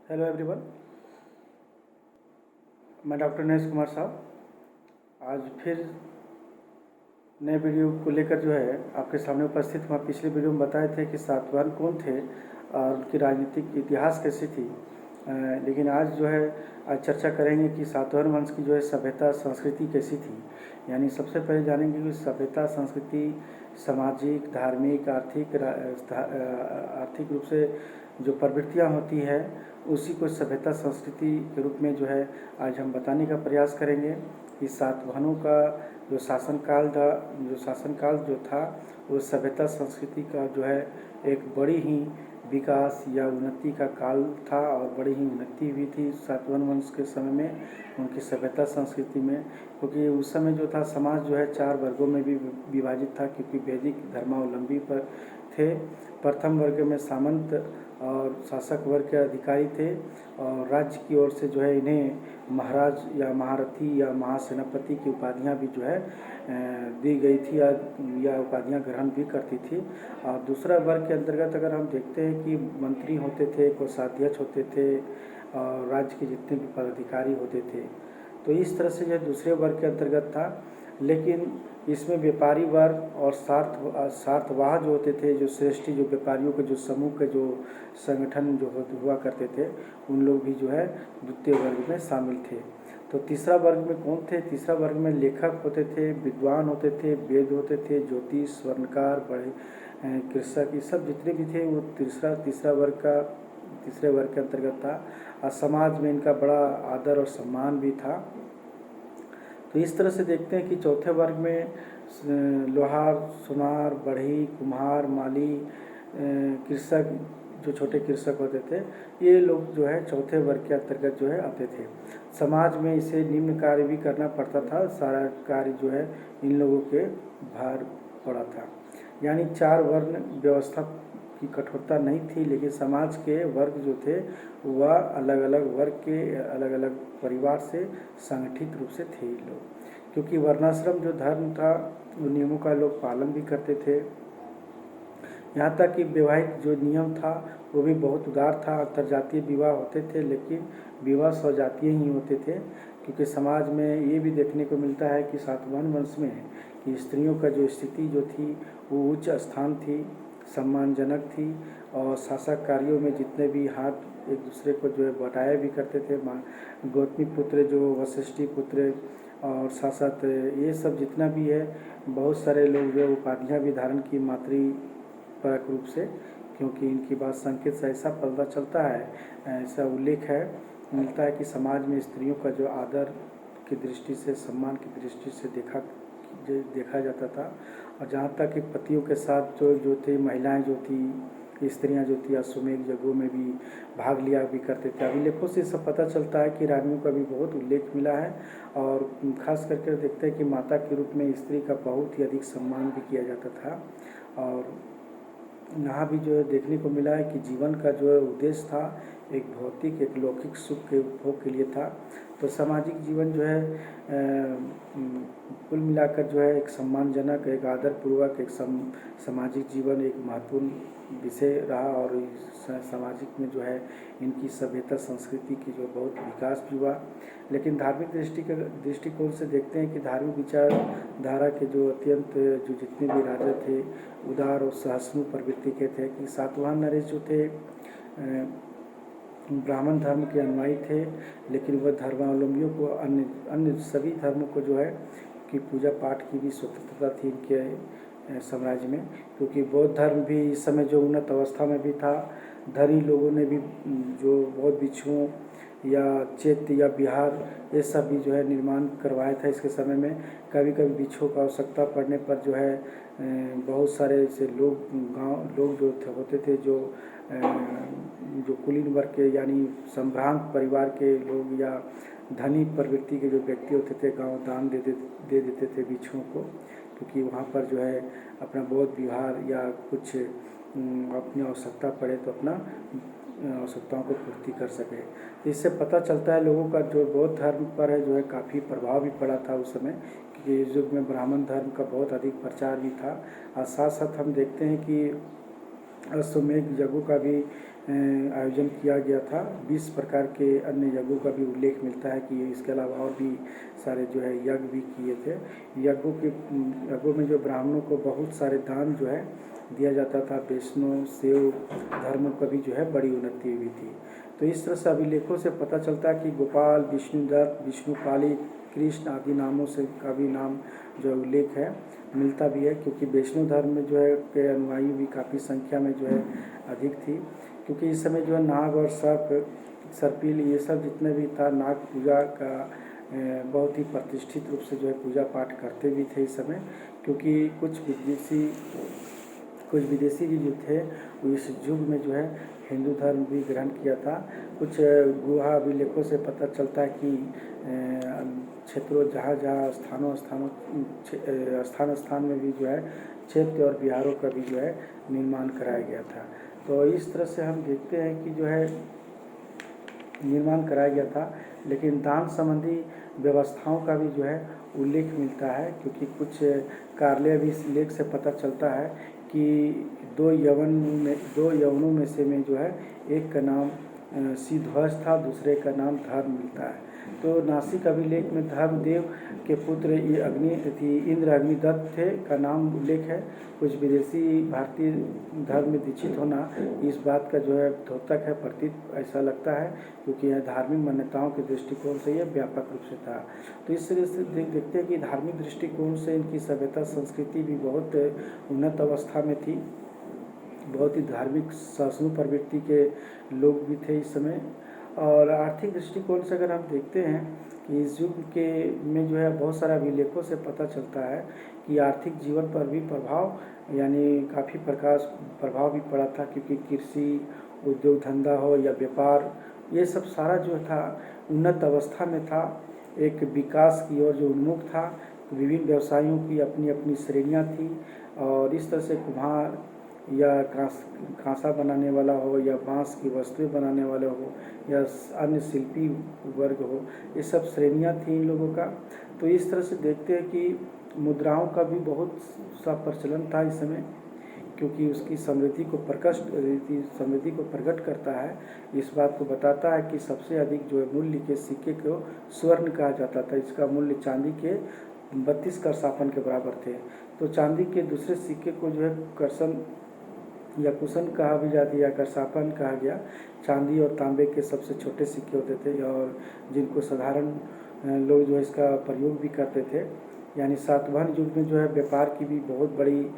Hello everyone, मैं doctor Naresh Kumar साहब आज फिर नए वीडियो को लेकर आपके सामने उपस्थित हुआ। पिछले वीडियो में बताए थे कि सातवाहन कौन थे और उनकी राजनीतिक इतिहास कैसी थी। लेकिन आज चर्चा करेंगे कि सातवाहन वंश की सभ्यता संस्कृति कैसी थी। यानी सबसे पहले जानेंगे कि सभ्यता संस्कृति सामाजिक धार्मिक आर्थिक रूप से जो प्रवृत्तियाँ होती है उसी को सभ्यता संस्कृति के रूप में आज हम बताने का प्रयास करेंगे कि सातवाहनों का जो शासनकाल था वो सभ्यता संस्कृति का एक बड़ी ही विकास या उन्नति का काल था और बड़ी ही उन्नति हुई थी सातवाहन वंश के समय में उनकी सभ्यता संस्कृति में। क्योंकि उस समय था समाज चार वर्गों में भी विभाजित था, क्योंकि वैदिक धर्मावलंबी पर थे। प्रथम वर्ग में सामंत और शासक वर्ग के अधिकारी थे और राज्य की ओर से इन्हें महाराज या महारथी या महासेनापति की उपाधियां भी दी गई थी या उपाधियां ग्रहण भी करती थी। और दूसरा वर्ग के अंतर्गत अगर हम देखते हैं कि मंत्री होते थे, कोषाध्यक्ष होते थे और राज्य के जितने भी पदाधिकारी होते थे, तो इस तरह से दूसरे वर्ग के अंतर्गत था। लेकिन इसमें व्यापारी वर्ग और सार्थवाह जो होते थे, जो श्रेष्ठी, जो व्यापारियों के जो समूह के जो संगठन हुआ करते थे, उन लोग भी द्वितीय वर्ग में शामिल थे। तो तीसरा वर्ग में कौन थे? तीसरा वर्ग में लेखक होते थे, विद्वान होते थे, वेद होते थे, ज्योतिष, स्वर्णकार, बड़े कृषक, ये सब जितने भी थे वो तीसरे वर्ग के अंतर्गत था। और समाज में इनका बड़ा आदर और सम्मान भी था। तो इस तरह से देखते हैं कि चौथे वर्ग में लोहार, सुनार, बढ़ई, कुम्हार, माली, कृषक, जो छोटे कृषक होते थे, ये लोग चौथे वर्ग के अंतर्गत आते थे। समाज में इसे निम्न कार्य भी करना पड़ता था, सारा कार्य इन लोगों के भार पड़ा था। यानी चार वर्ण व्यवस्था की कठोरता नहीं थी, लेकिन समाज के वर्ग जो थे वह अलग अलग वर्ग के अलग अलग परिवार से संगठित रूप से थे लोग। क्योंकि वर्णाश्रम जो धर्म था वो नियमों का लोग पालन भी करते थे। यहाँ तक कि वैवाहिक जो नियम था वो भी बहुत उदार था। अंतरजातीय विवाह होते थे, लेकिन विवाह स्वजातीय ही होते थे। क्योंकि समाज में ये भी देखने को मिलता है कि सातवाहन वंश में कि स्त्रियों का जो स्थिति जो थी वो उच्च स्थान थी, सम्मानजनक थी। और शासक कार्यों में जितने भी हाथ एक दूसरे को बटाया भी करते थे। गौतमी पुत्र, जो वशिष्ठी पुत्र और साथ ये सब जितना भी है, बहुत सारे लोग उपाधियाँ भी धारण की मातृपरक रूप से। क्योंकि इनकी बात संकेत से ऐसा पता चलता है, ऐसा उल्लेख है मिलता है कि समाज में स्त्रियों का जो आदर की दृष्टि से, सम्मान की दृष्टि से देखा जाता था। और जहाँ तक कि पतियों के साथ जो थे महिलाएं जो थी, स्त्रियां जो थी, अश्वमेध यज्ञों में भी भाग लिया भी करते थे। अभिलेखों से सब पता चलता है कि रानियों का भी बहुत उल्लेख मिला है। और खास करके देखते हैं कि माता के रूप में स्त्री का बहुत ही अधिक सम्मान भी किया जाता था। और यहाँ भी देखने को मिला है कि जीवन का उद्देश्य था एक भौतिक, एक लौकिक सुख के उपभोग के लिए था। तो सामाजिक जीवन कुल मिलाकर एक सम्मानजनक, एक आदरपूर्वक, एक सामाजिक जीवन एक महत्वपूर्ण विषय रहा। और सामाजिक में इनकी सभ्यता संस्कृति की बहुत विकास भी हुआ। लेकिन धार्मिक दृष्टिकोण से देखते हैं कि धार्मिक विचारधारा के अत्यंत जितने भी राजा थे उदार और सहिष्णु प्रवृत्ति के थे। कि सातवाहन नरेश जो थे ब्राह्मण धर्म के अनुयायी थे, लेकिन वह धर्मावलंबियों को अन्य सभी धर्मों को कि पूजा पाठ की भी स्वतंत्रता थी इनके साम्राज्य में। क्योंकि बौद्ध धर्म भी इस समय उन्नत अवस्था में भी था। धनी लोगों ने भी जो बौद्ध भिक्षुओं या चैत्य या विहार ये सब भी निर्माण करवाया था इसके समय में। कभी कभी भिक्षुओं का आवश्यकता पड़ने पर बहुत सारे ऐसे लोग जो होते थे जो कुलीन वर्ग के यानी संभ्रांत परिवार के लोग या धनी प्रवृत्ति के जो व्यक्ति होते थे, गांव दान दे देते थे भिक्षुओं को। क्योंकि वहाँ पर अपना बौद्ध विहार या कुछ अपनी आवश्यकता पड़े तो अपना आवश्यकताओं को पूर्ति कर सके। तो इससे पता चलता है लोगों का बौद्ध धर्म पर है काफ़ी प्रभाव भी पड़ा था उस समय। क्योंकि इस युग में ब्राह्मण धर्म का बहुत अधिक प्रचार भी था। और साथ साथ हम देखते हैं कि अश्वमेध यज्ञों का भी आयोजन किया गया था। 20 प्रकार के अन्य यज्ञों का भी उल्लेख मिलता है कि इसके अलावा और भी सारे जो है यज्ञ भी किए थे। यज्ञों में जो ब्राह्मणों को बहुत सारे दान जो है दिया जाता था। वैष्णव शैव धर्मों का भी जो है बड़ी उन्नति हुई थी। तो इस तरह से अभिलेखों से पता चलता है कि गोपाल, विष्णुदत्त, विष्णुपाली, कृष्ण आदि नामों से का भी नाम जो उल्लेख है मिलता भी है, क्योंकि वैष्णव धर्म में जो है के अनुयायी भी काफ़ी संख्या में जो है अधिक थी। क्योंकि इस समय जो है नाग और सर्पिल ये सब जितने भी था, नाग पूजा का बहुत ही प्रतिष्ठित रूप से जो है पूजा पाठ करते भी थे इस समय। क्योंकि कुछ विदेशी भी जो थे वो इस युग में जो है हिंदू धर्म भी ग्रहण किया था। कुछ गुहा अभिलेखों से पता चलता है कि क्षेत्रों जहाँ स्थान में भी जो है चैत्य और विहारों का भी जो है निर्माण कराया गया था। तो इस तरह से हम देखते हैं कि जो है निर्माण कराया गया था। लेकिन दान संबंधी व्यवस्थाओं का भी जो है उल्लेख मिलता है, क्योंकि कुछ कार्य भी इस लेख से पता चलता है कि दो यवनों में से जो है एक का नाम सिध्वज था, दूसरे का नाम धर्म मिलता है। तो नासिक अभिलेख में धर्मदेव के पुत्र इंद्र अग्निदत्त थे का नाम उल्लेख है। कुछ विदेशी भारतीय धर्म में दीक्षित होना इस बात का जो है द्योतक है, प्रतीत ऐसा लगता है, क्योंकि यह धार्मिक मान्यताओं के दृष्टिकोण से यह व्यापक रूप से था। तो इस तरह से देखते हैं कि धार्मिक दृष्टिकोण से इनकी सभ्यता संस्कृति भी बहुत उन्नत अवस्था में थी। बहुत ही धार्मिक शासनों प्रवृत्ति के लोग भी थे इस समय। और आर्थिक दृष्टिकोण से अगर हम देखते हैं कि इस युग के में जो है बहुत सारे अभिलेखों से पता चलता है कि आर्थिक जीवन पर भी यानी काफ़ी प्रभाव भी पड़ा था। क्योंकि कृषि, उद्योग धंधा हो या व्यापार, ये सब सारा जो था उन्नत अवस्था में था, एक विकास की ओर जो उन्मुख था। विभिन्न व्यवसायों की अपनी अपनी श्रेणियाँ थी। और इस तरह से कुम्हार या कांसा बनाने वाला हो या बांस की वस्तुएं बनाने वाले हो या अन्य शिल्पी वर्ग हो, ये सब श्रेणियां थी इन लोगों का। तो इस तरह से देखते हैं कि मुद्राओं का भी बहुत सा प्रचलन था इस समय, क्योंकि उसकी समृद्धि को प्रकट करता है। इस बात को बताता है कि सबसे अधिक जो है मूल्य के सिक्के को स्वर्ण कहा जाता था। इसका मूल्य चांदी के 32 करसापन के बराबर थे। तो चांदी के दूसरे सिक्के को जो है करसन या कुशन कहा भी जाती या करसापन कहा गया। चांदी और तांबे के सबसे छोटे सिक्के होते थे और जिनको साधारण लोग जो है इसका प्रयोग भी करते थे। यानी सातवाहन युग में जो है व्यापार की भी बहुत बड़ी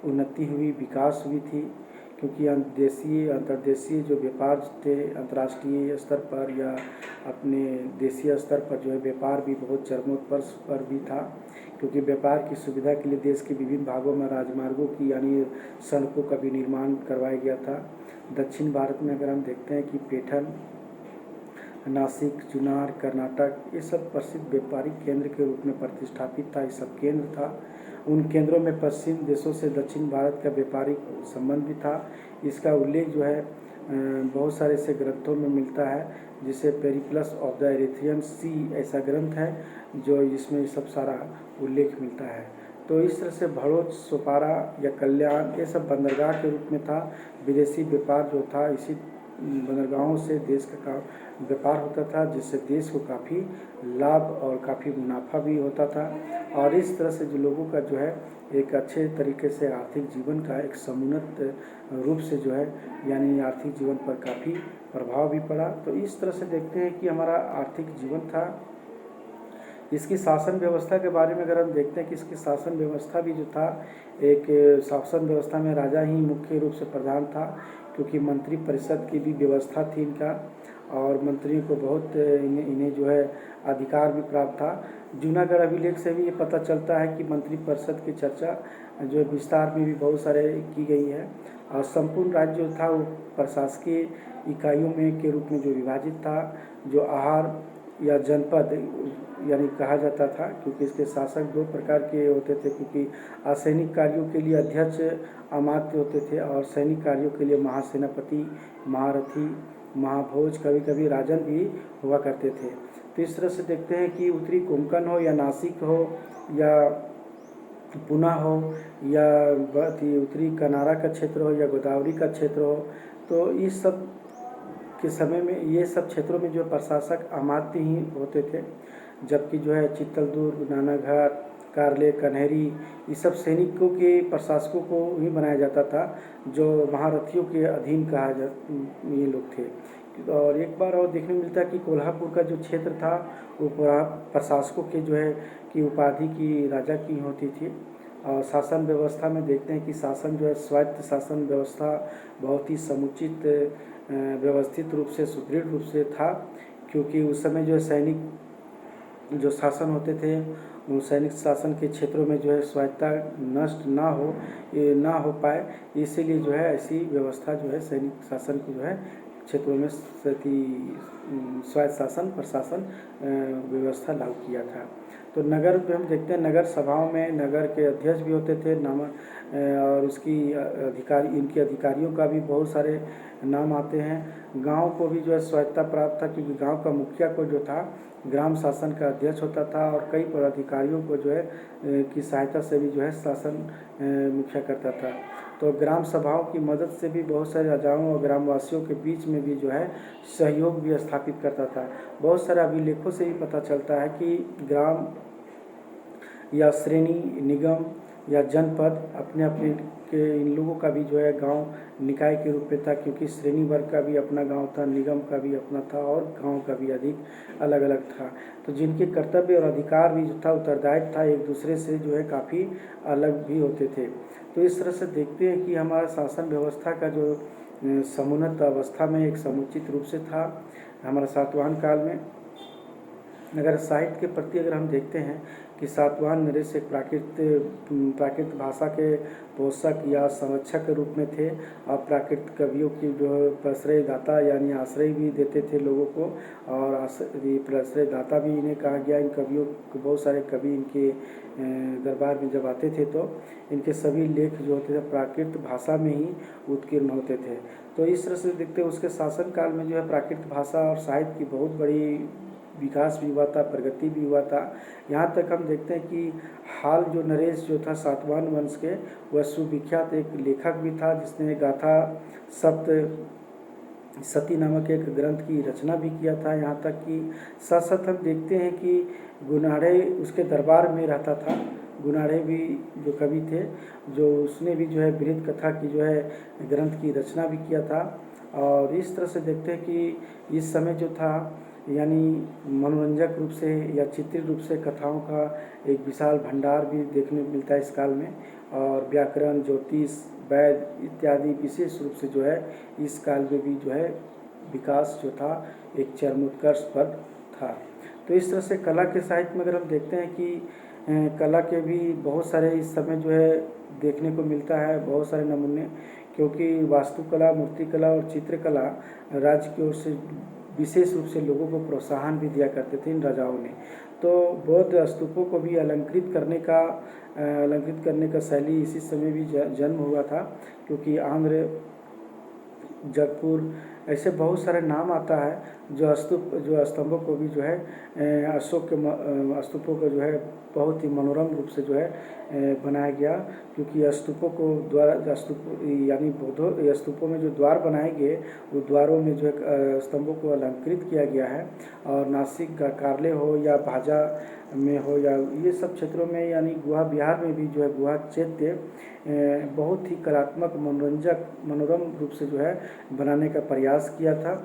उन्नति हुई, विकास हुई थी। क्योंकि अंतर्देशीय जो व्यापार थे, अंतर्राष्ट्रीय स्तर पर या अपने देशीय स्तर पर जो है व्यापार भी बहुत चरमोत्कर्ष पर भी था। क्योंकि व्यापार की सुविधा के लिए देश के विभिन्न भागों में राजमार्गों की यानी सड़कों का भी निर्माण करवाया गया था। दक्षिण भारत में अगर हम देखते हैं कि पैठन, नासिक, चुनार, कर्नाटक, ये सब प्रसिद्ध व्यापारिक केंद्र के रूप में प्रतिष्ठापित था। ये सब केंद्र था। उन केंद्रों में पश्चिम देशों से दक्षिण भारत का व्यापारिक संबंध भी था। इसका उल्लेख जो है बहुत सारे ऐसे ग्रंथों में मिलता है, जिसे पेरिप्लस ऑफ द एरिथ्रियन सी ऐसा ग्रंथ है जो इसमें सब सारा उल्लेख मिलता है। तो इस तरह से भड़ोच, सोपारा या कल्याण ये सब बंदरगाह के रूप में था। विदेशी व्यापार जो था इसी बंदरगाहों से देश का व्यापार होता था, जिससे देश को काफ़ी लाभ और काफ़ी मुनाफा भी होता था। और इस तरह से जो लोगों का जो है एक अच्छे तरीके से आर्थिक जीवन का एक समुन्नत रूप से जो है यानी आर्थिक जीवन पर काफ़ी प्रभाव भी पड़ा। तो इस तरह से देखते हैं कि हमारा आर्थिक जीवन था। इसकी शासन व्यवस्था के बारे में अगर हम देखते हैं कि इसकी शासन व्यवस्था भी जो था, एक शासन व्यवस्था में राजा ही मुख्य रूप से प्रधान था। क्योंकि मंत्री परिषद की भी व्यवस्था थी इनका, और मंत्रियों को बहुत इन्हें जो है अधिकार भी प्राप्त था। जूनागढ़ अभिलेख से भी ये पता चलता है कि मंत्री परिषद की चर्चा जो विस्तार में भी बहुत सारे की गई है। और संपूर्ण राज्य जो था वो प्रशासकीय इकाइयों में के रूप में जो विभाजित था, जो आहार या जनपद यानी कहा जाता था। क्योंकि इसके शासक दो प्रकार के होते थे, क्योंकि असैनिक कार्यों के लिए अध्यक्ष अमात्य होते थे और सैनिक कार्यों के लिए महासेनापति, महारथी, महाभोज, कभी कभी राजन भी हुआ करते थे। तो इस तरह से देखते हैं कि उत्तरी कोंकण हो या नासिक हो या पुना हो या उत्तरी कनारा का क्षेत्र हो या गोदावरी का क्षेत्र हो, तो इस सब के समय में ये सब क्षेत्रों में जो प्रशासक अमात्य ही होते थे, जबकि जो है चित्तलदुर्ग, नानाघाट, कार्ले, कन्हेरी, ये सब सैनिकों के प्रशासकों को ही बनाया जाता था, जो महारथियों के अधीन ये लोग थे। और एक बार और देखने मिलता है कि कोल्हापुर का जो क्षेत्र था वो प्रशासकों के जो है कि उपाधि की राजा की होती थी। और शासन व्यवस्था में देखते हैं कि शासन जो है स्वायत्त शासन व्यवस्था बहुत ही समुचित व्यवस्थित रूप से, सुदृढ़ रूप से था, क्योंकि उस समय जो है सैनिक जो शासन होते थे, उन सैनिक शासन के क्षेत्रों में जो है स्वायत्तता नष्ट ना हो पाए, इसीलिए जो है ऐसी व्यवस्था जो है सैनिक शासन की जो है क्षेत्रों में स्वायत्त शासन प्रशासन व्यवस्था लागू किया था। तो नगर पे हम देखते हैं, नगर सभाओं में नगर के अध्यक्ष भी होते थे और उसकी इनके अधिकारियों का भी बहुत सारे नाम आते हैं। गांव को भी जो है स्वायत्तता प्राप्त था, क्योंकि गांव का मुखिया को जो था ग्राम शासन का अध्यक्ष होता था, और कई पदाधिकारियों को जो है की सहायता से भी जो है शासन मुखिया करता था। तो ग्राम सभाओं की मदद से भी बहुत सारे राजाओं और ग्रामवासियों के बीच में भी जो है सहयोग भी स्थापित करता था। बहुत सारे अभिलेखों से भी पता चलता है कि ग्राम या श्रेणी, निगम या जनपद अपने अपने के इन लोगों का भी जो है गांव निकाय के रूप में था, क्योंकि श्रेणी वर्ग का भी अपना गांव था, निगम का भी अपना था, और गांव का भी अधिक अलग अलग था। तो जिनके कर्तव्य और अधिकार भी जो था, उत्तरदायित्व था, एक दूसरे से जो है काफ़ी अलग भी होते थे। तो इस तरह से देखते हैं कि हमारा शासन व्यवस्था का जो समुन्नत अवस्था में एक समुचित रूप से था हमारा सातवाहन काल में। अगर साहित्य के प्रति अगर हम देखते हैं कि सातवाहन नरेश एक प्राकृत भाषा के पोषक या संरक्षक के रूप में थे, और प्राकृत कवियों की जो प्रश्रय दाता यानी आश्रय भी देते थे लोगों को, और प्रश्रय दाता भी इन्हें कहा गया। इन कवियों को बहुत सारे कवि इनके दरबार में जब आते थे तो इनके सभी लेख जो होते थे प्राकृत भाषा में ही उत्कीर्ण होते थे। तो इस तरह से देखते हैं उसके शासन काल में जो है प्राकृत भाषा और साहित्य की बहुत बड़ी विकास भी हुआ था, प्रगति भी हुआ था। यहाँ तक हम देखते हैं कि हाल जो नरेश जो था सातवाहन वंश के, वह सुविख्यात एक लेखक भी था, जिसने गाथा सप्त सती नामक एक ग्रंथ की रचना भी किया था। यहाँ तक कि साथ साथ हम देखते हैं कि गुनाढ़े उसके दरबार में रहता था। गुनाढ़े भी जो कवि थे, जो उसने भी जो है बृहद कथा की जो है ग्रंथ की रचना भी किया था। और इस तरह से देखते हैं कि इस समय जो था यानी मनोरंजक रूप से या चित्रित रूप से कथाओं का एक विशाल भंडार भी देखने को मिलता है इस काल में, और व्याकरण, ज्योतिष, वैद्य इत्यादि विशेष रूप से जो है इस काल में भी जो है विकास जो था एक चरमोत्कर्ष पर था। तो इस तरह से कला के साहित्य में अगर हम देखते हैं कि कला के भी बहुत सारे इस समय जो है देखने को मिलता है, बहुत सारे नमूने, क्योंकि वास्तुकला, मूर्तिकला और चित्रकला राज्य की ओर से विशेष रूप से लोगों को प्रोत्साहन भी दिया करते थे इन राजाओं ने। तो बौद्ध स्तूपों को भी अलंकृत करने का शैली इसी समय भी जन्म हुआ था, क्योंकि आंध्र, जगपुर, ऐसे बहुत सारे नाम आता है जो स्तंभों को भी जो है अशोक के स्तूपों को जो है बहुत ही मनोरम रूप से जो है बनाया गया, क्योंकि स्तूपों को यानी बौद्ध स्तूपों में जो द्वार बनाए गए, वो द्वारों में जो है स्तंभों को अलंकृत किया गया है। और नासिक का कार्ले हो या भाजा में हो या ये सब क्षेत्रों में, यानी गुहा बिहार में भी जो है गुहा चैत्य बहुत ही कलात्मक, मनोरम रूप से जो है बनाने का प्रयास किया था।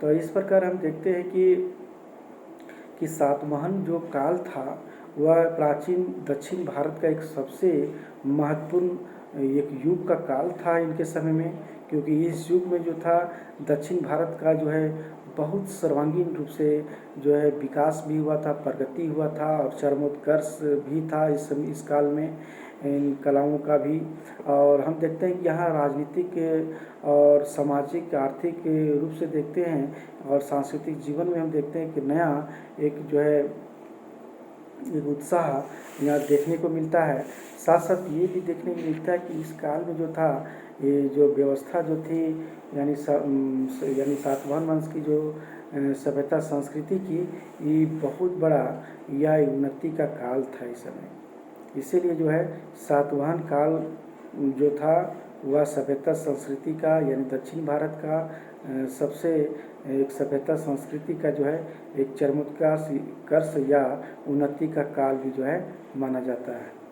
तो इस प्रकार हम देखते हैं कि सातवाहन जो काल था वह प्राचीन दक्षिण भारत का एक सबसे महत्वपूर्ण एक युग का काल था इनके समय में, क्योंकि इस युग में जो था दक्षिण भारत का जो है बहुत सर्वांगीण रूप से जो है विकास भी हुआ था, प्रगति हुआ था, और चरमोत्कर्ष भी था इस काल में इन कलाओं का भी। और हम देखते हैं कि यहाँ राजनीतिक और सामाजिक, आर्थिक रूप से देखते हैं, और सांस्कृतिक जीवन में हम देखते हैं कि नया एक जो है एक उत्साह यहाँ देखने को मिलता है। साथ साथ ये भी देखने को मिलता है कि इस काल में जो था ये जो व्यवस्था जो थी, यानी सातवाहन वंश की जो सभ्यता संस्कृति की, ये बहुत बड़ा यह उन्नति का काल था इस समय। इसीलिए जो है सातवाहन काल जो था वह सभ्यता संस्कृति का यानी दक्षिण भारत का सबसे एक सभ्यता संस्कृति का जो है एक चरमोत्कर्ष या उन्नति का काल भी जो है माना जाता है।